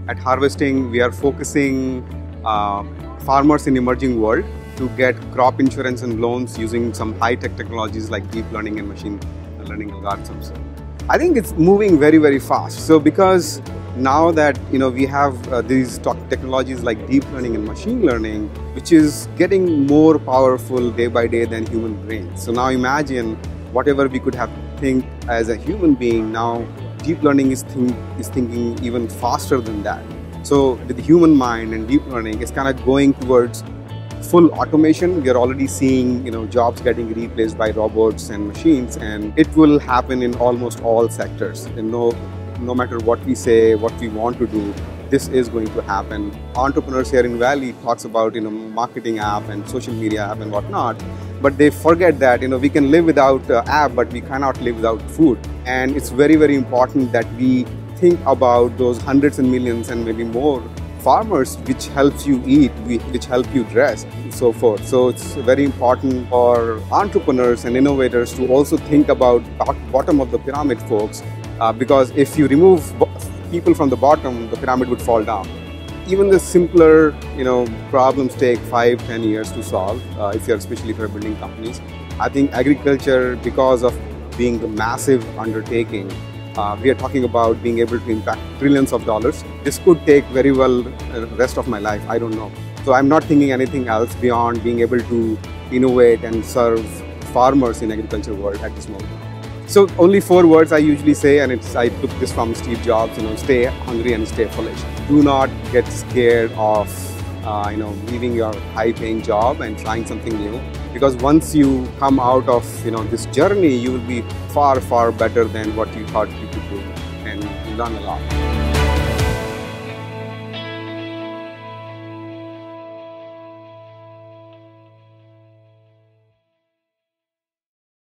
At Harvesting, we are focusing farmers in emerging world to get crop insurance and loans using some high-tech technologies like deep learning and machine learning algorithms. I think it's moving very, very fast. So because now that we have these technologies like deep learning and machine learning, which is getting more powerful day by day than human brains. So now imagine whatever we could have think as a human being, now deep learning is thinking even faster than that. So with the human mind and deep learning, it's kind of going towards full automation. We are already seeing jobs getting replaced by robots and machines, and it will happen in almost all sectors. And no matter what we say, what we want to do, this is going to happen. Entrepreneurs here in Valley talks about marketing app and social media app and whatnot, but they forget that we can live without app, but we cannot live without food. And it's very, very important that we think about those hundreds and millions and maybe more farmers which helps you eat, which help you dress, and so forth. So it's very important for entrepreneurs and innovators to also think about bottom of the pyramid folks, because if you remove people from the bottom, the pyramid would fall down. Even the simpler problems take 5-10 years to solve, especially if you're building companies. I think agriculture, because of being the massive undertaking, we are talking about being able to impact trillions of dollars. This could take very well the rest of my life, I don't know. So I'm not thinking anything else beyond being able to innovate and serve farmers in agriculture world at this moment. So only 4 words I usually say, and I took this from Steve Jobs, stay hungry and stay foolish. Do not get scared of leaving your high-paying job and trying something new, because once you come out of this journey, you will be far, far better than what you thought you could do, and learn a lot.